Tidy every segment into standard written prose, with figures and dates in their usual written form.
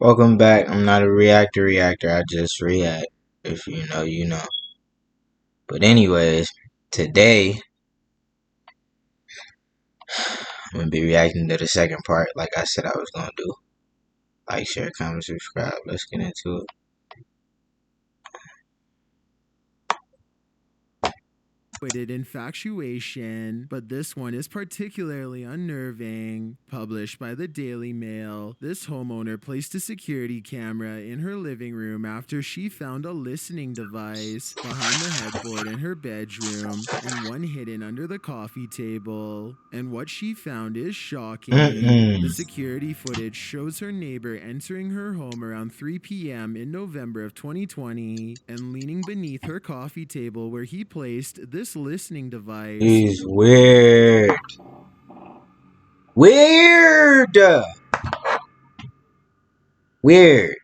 Welcome back. I'm not a reactor. I just react. If you know, you know. But anyways, today I'm gonna be reacting to the second part, like I said I was gonna do. Like, share, comment, subscribe. Let's get into it. Infatuation, but this one is particularly unnerving. Published by the Daily Mail, this homeowner placed a security camera in her living room after she found a listening device behind the headboard in her bedroom and one hidden under the coffee table. And what she found is shocking. The security footage shows her neighbor entering her home around 3 p.m. in November of 2020 and leaning beneath her coffee table where he placed this listening device. He's weird. Weird. Weird.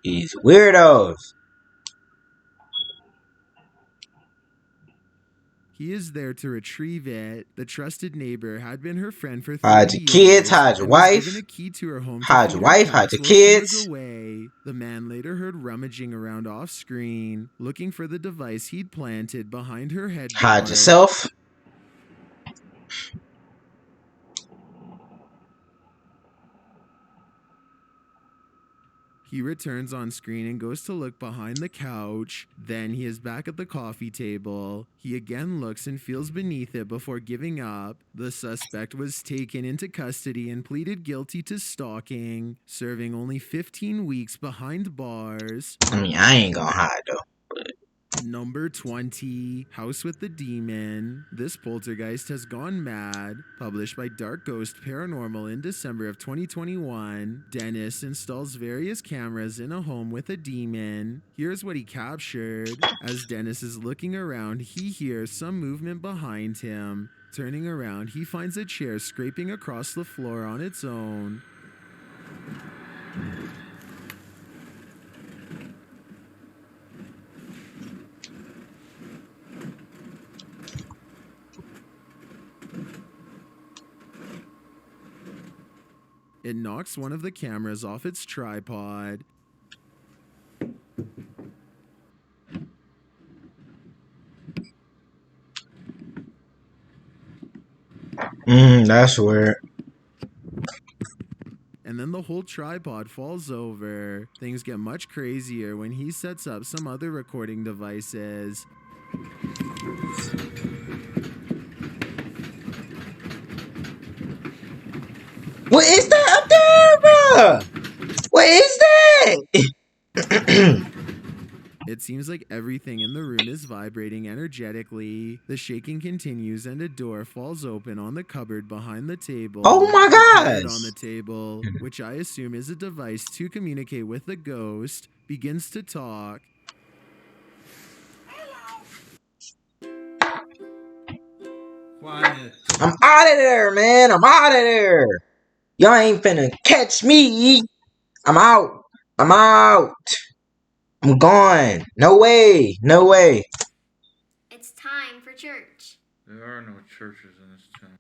These weirdos. He is there to retrieve it. The trusted neighbor had been her friend for 30 Hide your years. kids, hide your wife. Given a key to her home hide your wife, hide your kids. She was away. The man later heard rummaging around off screen, looking for the device he'd planted behind her headboard. Hide yourself. He returns on screen and goes to look behind the couch. Then he is back at the coffee table. He again looks and feels beneath it before giving up. The suspect was taken into custody and pleaded guilty to stalking, serving only 15 weeks behind bars. I mean, I ain't gonna hide though. Number 20, House with the Demon. This poltergeist has gone mad. Published by Dark Ghost Paranormal in December of 2021. Dennis installs various cameras in a home with a demon. Here's what he captured. As Dennis is looking around, he hears some movement behind him. Turning around, he finds a chair scraping across the floor on its own. It knocks one of the cameras off its tripod. That's weird. And then the whole tripod falls over. Things get much crazier when he sets up some other recording devices. What is that up there, bro? What is that? It seems like everything in the room is vibrating energetically. The shaking continues and a door falls open on the cupboard behind the table. Oh my gosh! On the table, which I assume is a device to communicate with the ghost, begins to talk. Quiet. I'm out of there, man. I'm out of there. Y'all ain't finna catch me. I'm out. I'm out. I'm gone. No way. No way. It's time for church. There are no churches in this town.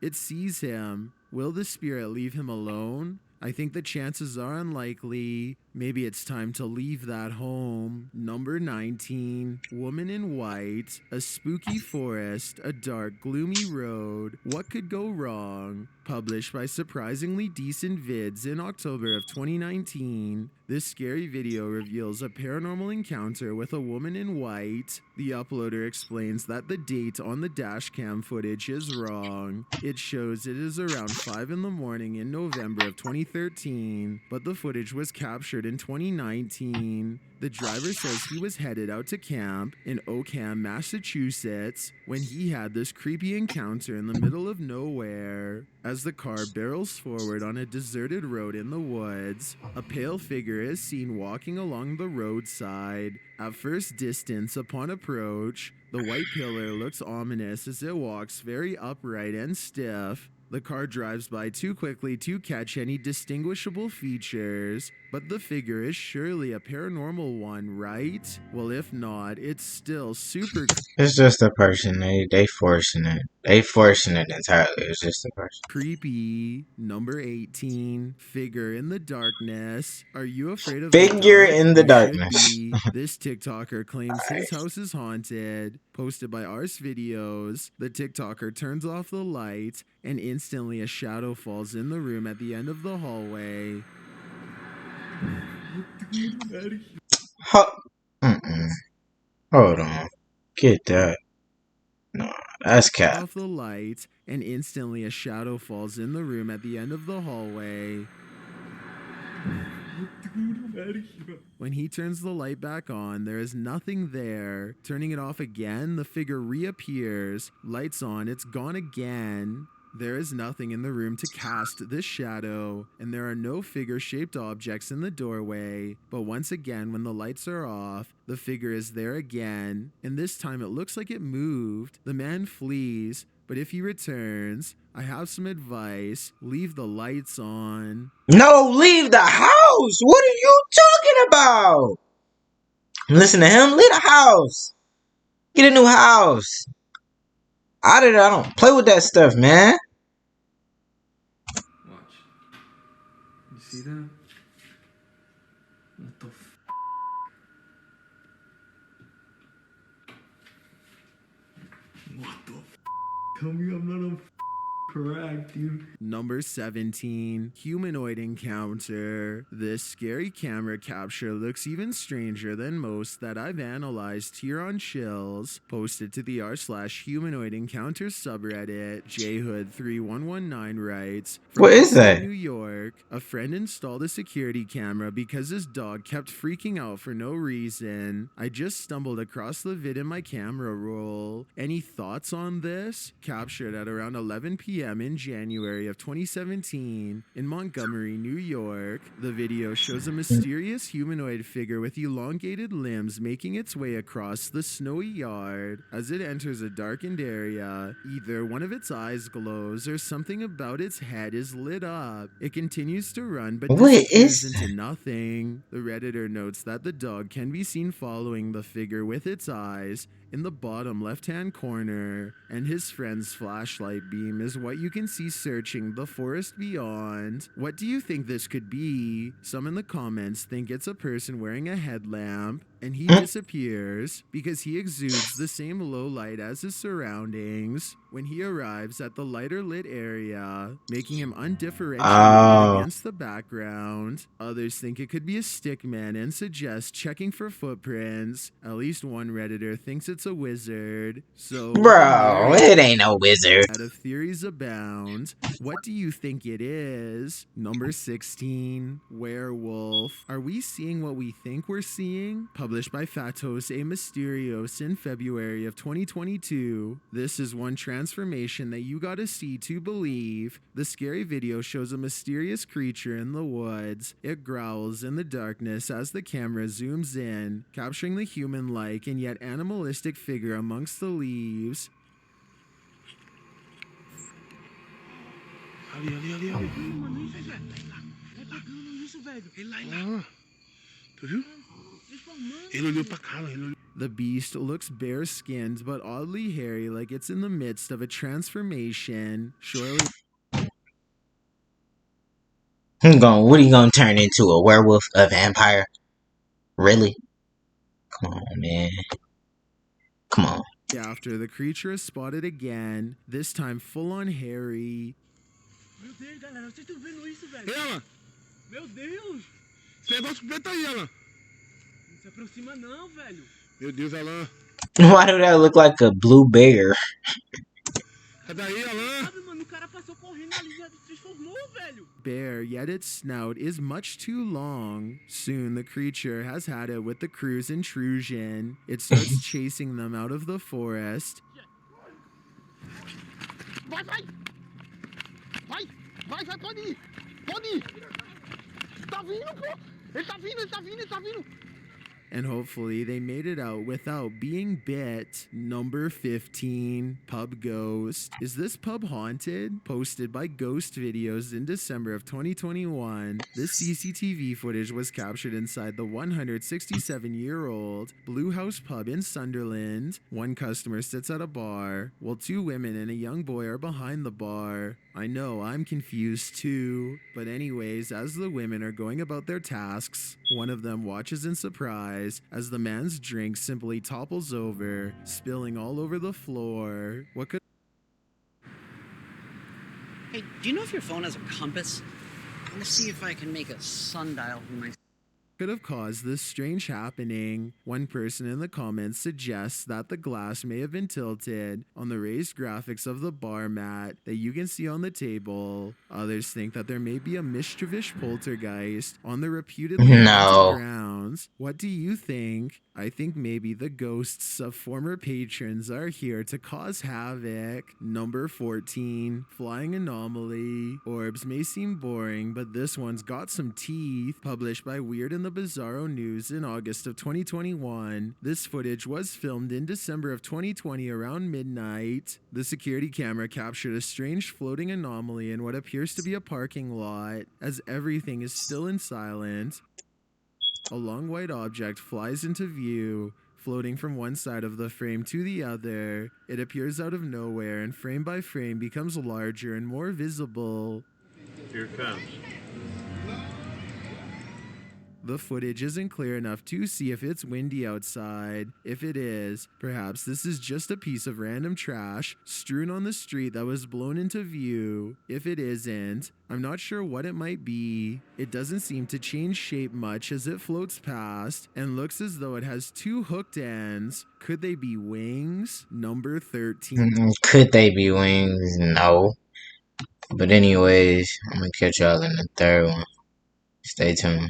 It sees him. Will the spirit leave him alone? I think the chances are unlikely. Maybe it's time to leave that home. Number 19, Woman in White. A spooky forest, a dark, gloomy road. What could go wrong? Published by Surprisingly Decent Vids in October of 2019. This scary video reveals a paranormal encounter with a woman in white. The uploader explains that the date on the dashcam footage is wrong. It shows it is around 5 in the morning in November of 2013, but the footage was captured in 2019. The driver says he was headed out to camp in Oakham, Massachusetts, when he had this creepy encounter in the middle of nowhere. As the car barrels forward on a deserted road in the woods, a pale figure is seen walking along the roadside. At first distance, upon approach, the white pillar looks ominous as it walks very upright and stiff. The car drives by too quickly to catch any distinguishable features. But the figure is surely a paranormal one, right? Well, if not, it's still super It's just a person. They forcing it. They forcing it entirely. It's just a person. creepy. Number 18, figure in the darkness. Are you afraid of the Figure dark? in the You should darkness. be. This TikToker claims his house is haunted. Posted by Ars Videos, the TikToker turns off the light and instantly a shadow falls in the room at the end of the hallway. Mm-mm. Hold on. Get that. No, that's cap. Off the light and instantly a shadow falls in the room at the end of the hallway. When he turns the light back on, there is nothing there. Turning it off again, the figure reappears. Lights on, it's gone again. There is nothing in the room to cast this shadow, and there are no figure-shaped objects in the doorway. But once again, when the lights are off, the figure is there again, and this time it looks like it moved. The man flees, but if he returns, I have some advice. Leave the lights on. No, leave the house. What are you talking about? Listen to him. Leave the house. Get a new house. Out of there. I don't play with that stuff, man. Watch. You see that? What the f? What the f? Tell me I'm not correct, dude. Number 17, Humanoid Encounter. This scary camera capture looks even stranger than most that I've analyzed here on Chills. Posted to the r/Humanoid Encounter subreddit, jhood3119 writes, What is upstate that? New York, a friend installed a security camera because his dog kept freaking out for no reason. I just stumbled across the vid in my camera roll. Any thoughts on this? Captured at around 11 p.m. in January of 2017 in Montgomery, New York. The video shows a mysterious humanoid figure with elongated limbs making its way across the snowy yard. As it enters a darkened area, either one of its eyes glows or something about its head is lit up. It continues to run but What disappears is into nothing. The Redditor notes that the dog can be seen following the figure with its eyes in the bottom left-hand corner, and his friend's flashlight beam is what you can see searching the forest beyond. What do you think this could be? Some in the comments think it's a person wearing a headlamp, and he disappears because he exudes the same low light as his surroundings when he arrives at the lighter lit area, making him undifferentiated against the background. Others think it could be a stickman and suggest checking for footprints. At least one Redditor thinks it's a wizard. So, with a Bro, myriad it ain't no wizard. of theories abound, what do you think it is? Number 16, Werewolf. Are we seeing what we think we're seeing? Published by Fatos A. Mysterios in February of 2022. This is one transformation that you gotta see to believe. The scary video shows a mysterious creature in the woods. It growls in the darkness as the camera zooms in, capturing the human-like and yet animalistic figure amongst the leaves. Ali. Mano, isso, velho. É pagando isso, velho. Ele lá. Tu viu? Ele olhou pra cara, ele olhou. The beast looks bare-skinned but oddly hairy, like it's in the midst of a transformation. Surely What are you gonna turn into? A werewolf? A vampire? Really? Come on, man. Come on. after the creature is spotted again, this time full-on hairy. Meu Deus, galera, vocês estão vendo isso, velho? E ela? Meu Deus! Esse negócio preto aí, Alan. Não se aproxima não, velho. Meu Deus, Alan. Why do that look like a blue bear? Cadê aí, Alan? Sabe, mano, o cara passou correndo ali e já se transformou, velho. Bare, yet its snout is much too long. Soon, the creature has had it with the crew's intrusion. It starts chasing them out of the forest. Vai! Pode ir! Tá vindo, pô! Ele tá vindo! and hopefully they made it out without being bit. Number 15, Pub Ghost. Is this pub haunted? Posted by Ghost Videos in December of 2021. This CCTV footage was captured inside the 167-year-old Blue House pub in Sunderland. One customer sits at a bar, while two women and a young boy are behind the bar. I know, I'm confused too. But anyways, as the women are going about their tasks, one of them watches in surprise as the man's drink simply topples over, spilling all over the floor. What could Hey, do you know if your phone has a compass? I'm gonna see if I can make a sundial for my... could have caused this strange happening? One person in the comments suggests that the glass may have been tilted on the raised graphics of the bar mat that you can see on the table. Others think that there may be a mischievous poltergeist on the reputedly haunted No. grounds. What do you think? I think maybe the ghosts of former patrons are here to cause havoc. Number 14, Flying Anomaly. Orbs may seem boring, but this one's got some teeth. Published by Weird and the Bizarro News in August of 2021. This footage was filmed in December of 2020 around midnight. The security camera captured a strange floating anomaly in what appears to be a parking lot, as everything is still in silence. A long white object flies into view, floating from one side of the frame to the other. It appears out of nowhere and frame by frame becomes larger and more visible. Here it comes. The footage isn't clear enough to see if it's windy outside. If it is, perhaps this is just a piece of random trash strewn on the street that was blown into view. If it isn't, I'm not sure what it might be. It doesn't seem to change shape much as it floats past and looks as though it has two hooked ends. Could they be wings? Number 13. Could they be wings? No. But anyways, I'm gonna catch y'all in the third one. Stay tuned.